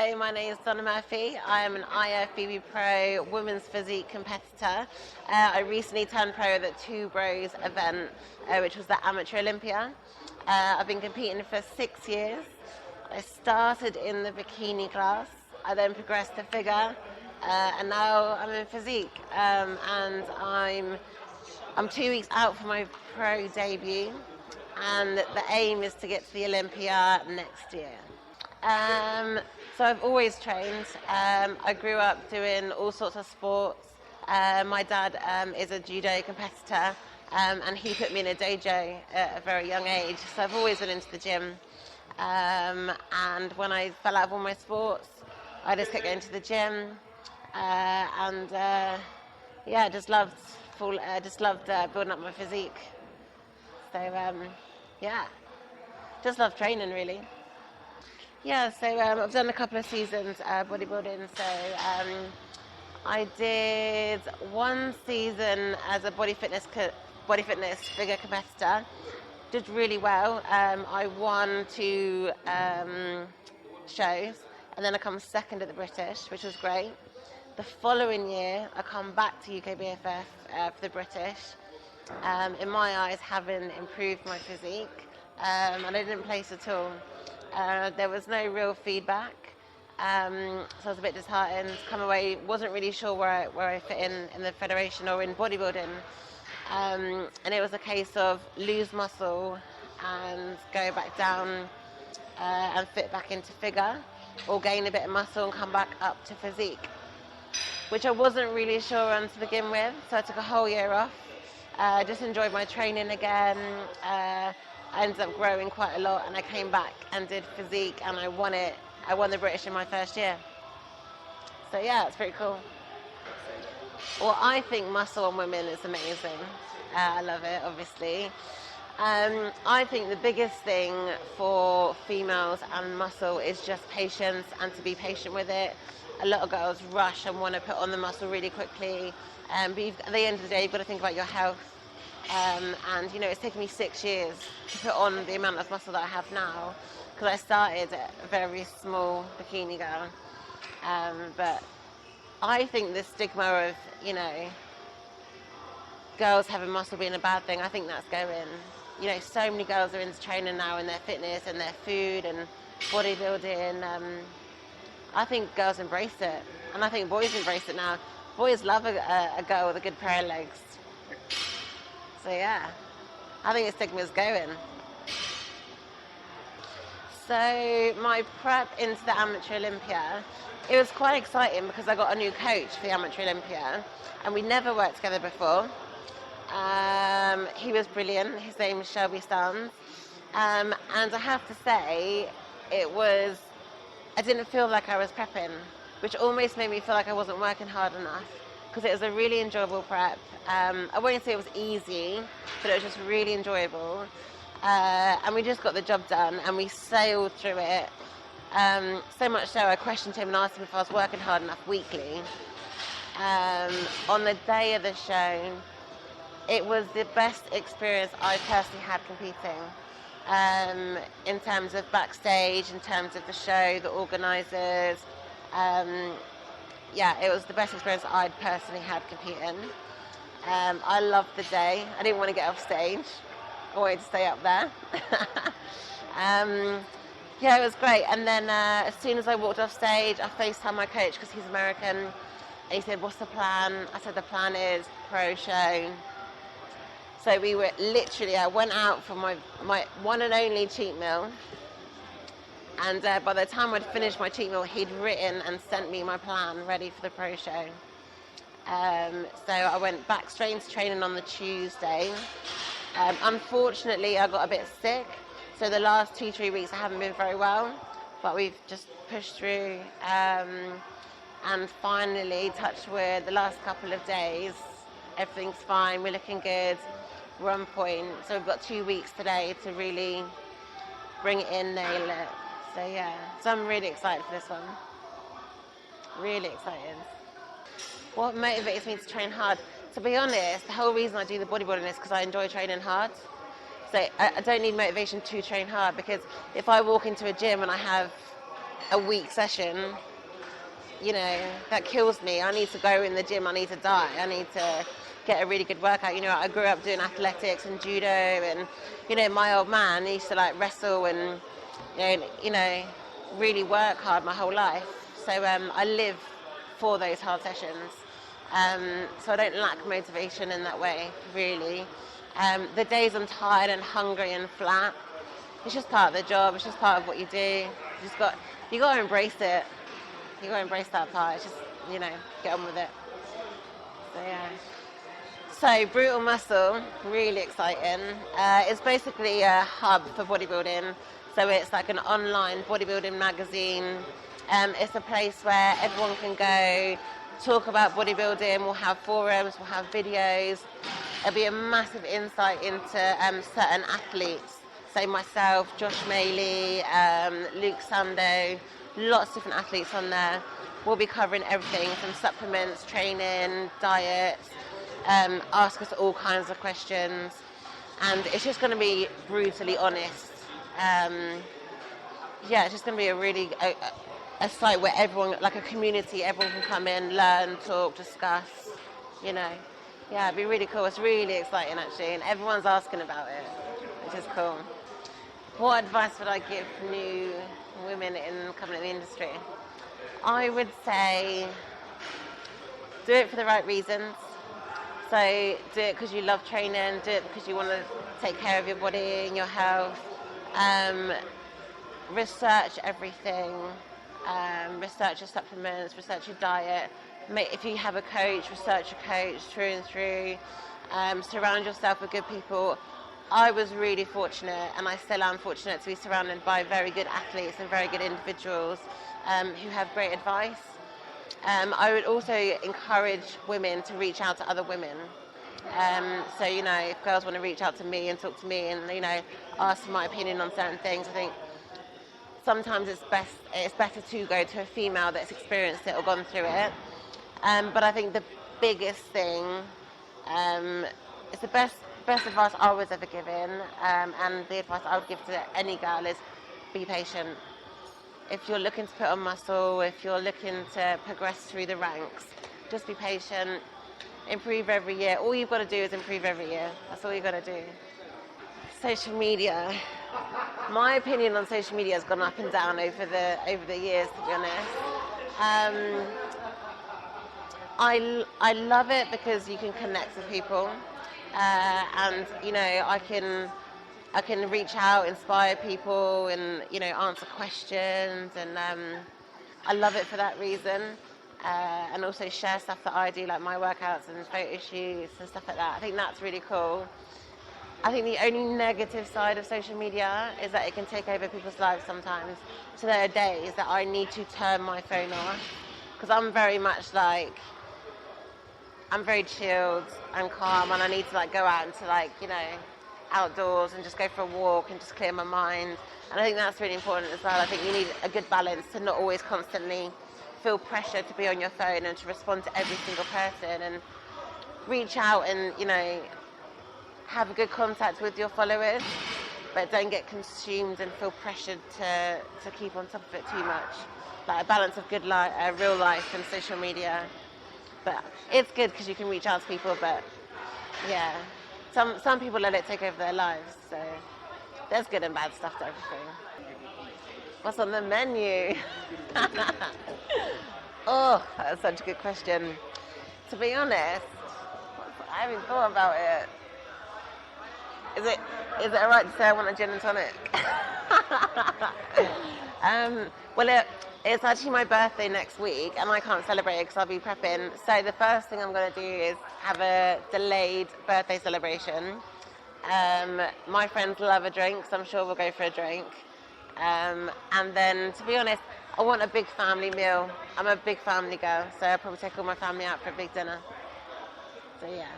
Hello, my name is Donna. I am an Ifbb Pro Women's Physique competitor. I recently turned pro at the Two Bros event, which was the Amateur Olympia. I've been competing for 6 years. I started in the bikini class, I then progressed to figure, and now I'm in physique. And I'm 2 weeks out from my pro debut, and the aim is to get to the Olympia next year. So I've always trained. I grew up doing all sorts of sports. My dad is a judo competitor, and he put me in a dojo at a very young age. So I've always been into the gym. And when I fell out of all my sports, I just kept going to the gym, yeah, just loved building up my physique. So yeah, just love training really. Yeah, so I've done a couple of seasons bodybuilding. So I did one season as a body fitness figure competitor. Did really well. I won 2 shows, and then I come second at the British, which was great. The following year, I come back to UK BFF for the British. In my eyes, having improved my physique, and I didn't place at all. There was no real feedback, so I was a bit disheartened. Come away, wasn't really sure where I fit in the federation or in bodybuilding, and it was a case of lose muscle and go back down and fit back into figure, or gain a bit of muscle and come back up to physique, which I wasn't really sure on to begin with. So I took a whole year off, just enjoyed my training again. I ended up growing quite a lot, and I came back and did physique, and I won it. I won the British in my first year. So yeah, it's pretty cool. Well, I think muscle on women is amazing. I love it, obviously. I think the biggest thing for females and muscle is just patience, and to be patient with it. A lot of girls rush and want to put on the muscle really quickly, but at the end of the day, you've got to think about your health. And you know, it's taken me 6 years to put on the amount of muscle that I have now, because I started a very small bikini girl. But I think the stigma of, you know, girls having muscle being a bad thing, I think that's going. You know, so many girls are into training now, in their fitness and their food and bodybuilding. I think girls embrace it, and I think boys embrace it now. Boys love a girl with a good pair of legs. So yeah, I think the stigma is going. So my prep into the Amateur Olympia, it was quite exciting because I got a new coach for the Amateur Olympia, and we never worked together before. He was brilliant. His name is Shelby Stans. And I have to say, I didn't feel like I was prepping, which almost made me feel like I wasn't working hard enough, because it was a really enjoyable prep. I won't say it was easy, but it was just really enjoyable. And we just got the job done, and we sailed through it. So much so, I questioned him and asked him if I was working hard enough weekly. On the day of the show, it was the best experience I personally had competing. In terms of backstage, in terms of the show, the organisers. Yeah, it was the best experience I'd personally had competing. I loved the day. I didn't want to get off stage. I wanted to stay up there. Yeah, it was great. And then as soon as I walked off stage, I FaceTimed my coach, because he's American. And he said, "What's the plan?" I said, "The plan is pro show." So we were literally, I went out for my one and only cheat meal. And by the time I'd finished my cheat meal, he'd written and sent me my plan ready for the pro show. So I went back straight into training on the Tuesday. Unfortunately, I got a bit sick. So the last 2-3 weeks I haven't been very well, but we've just pushed through. And finally, touch wood, the last couple of days, everything's fine, we're looking good, we're on point. So we've got 2 weeks today to really bring it in, nail it. So yeah, so I'm really excited for this one. Really excited. What motivates me to train hard? To be honest, the whole reason I do the bodybuilding is because I enjoy training hard. So I don't need motivation to train hard, because if I walk into a gym and I have a weak session, you know, that kills me. I need to go in the gym, I need to die, I need to get a really good workout. You know, I grew up doing athletics and judo, and, you know, my old man used to like wrestle and, you know, really work hard my whole life. So I live for those hard sessions. So I don't lack motivation in that way, really. The days I'm tired and hungry and flat, it's just part of the job, it's just part of what you do. You got to embrace it. You got to embrace that part. It's just, you know, get on with it. So yeah. So Brutal Muscle, really exciting. It's basically a hub for bodybuilding. So it's like an online bodybuilding magazine. It's a place where everyone can go talk about bodybuilding. We'll have forums, we'll have videos. There'll be a massive insight into certain athletes. So myself, Josh Maley, Luke Sando, lots of different athletes on there. We'll be covering everything from supplements, training, diets, ask us all kinds of questions. And it's just going to be brutally honest. Yeah, it's just going to be a really a site where everyone, like a community, everyone can come in, learn, talk, discuss, you know. Yeah, it'd be really cool. It's really exciting, actually, and everyone's asking about it, which is cool. What advice would I give new women coming in the industry? I would say do it for the right reasons. So do it because you love training, do it because you want to take care of your body and your health. Research everything. Research your supplements, research your diet. If you have a coach, research your coach through and through. Surround yourself with good people. I was really fortunate, and I still am fortunate, to be surrounded by very good athletes and very good individuals who have great advice. I would also encourage women to reach out to other women. So, you know, if girls want to reach out to me and talk to me and, you know, ask for my opinion on certain things, I think sometimes it's better to go to a female that's experienced it or gone through it. But I think the biggest thing, it's the best advice I was ever given, and the advice I would give to any girl is be patient. If you're looking to put on muscle, if you're looking to progress through the ranks, just be patient, improve every year. All you've got to do is improve every year. That's all you've got to do. Social media. My opinion on social media has gone up and down over the years, to be honest. I love it because you can connect with people, and, you know, I can reach out, inspire people, and, you know, answer questions, and I love it for that reason. And also share stuff that I do, like my workouts and photo shoots and stuff like that. I think that's really cool. I think the only negative side of social media is that it can take over people's lives sometimes. So there are days that I need to turn my phone off, because I'm very much like, I'm very chilled and calm, and I need to like go out into, like, you know, outdoors and just go for a walk and just clear my mind. And I think that's really important as well. I think you need a good balance to not always constantly feel pressure to be on your phone and to respond to every single person, and reach out and, you know, have a good contact with your followers, but don't get consumed and feel pressured to keep on top of it too much. Like a balance of good life, real life and social media. But it's good because you can reach out to people, but yeah, some people let it take over their lives, so there's good and bad stuff to everything. What's on the menu? Oh, that's such a good question. To be honest, I haven't thought about it. Is it alright to say I want a gin and tonic? Well, it's actually my birthday next week, and I can't celebrate it because I'll be prepping. So the first thing I'm going to do is have a delayed birthday celebration. My friends love a drink, so I'm sure we'll go for a drink. And then, to be honest, I want a big family meal. I'm a big family girl, so I'll probably take all my family out for a big dinner. So yeah.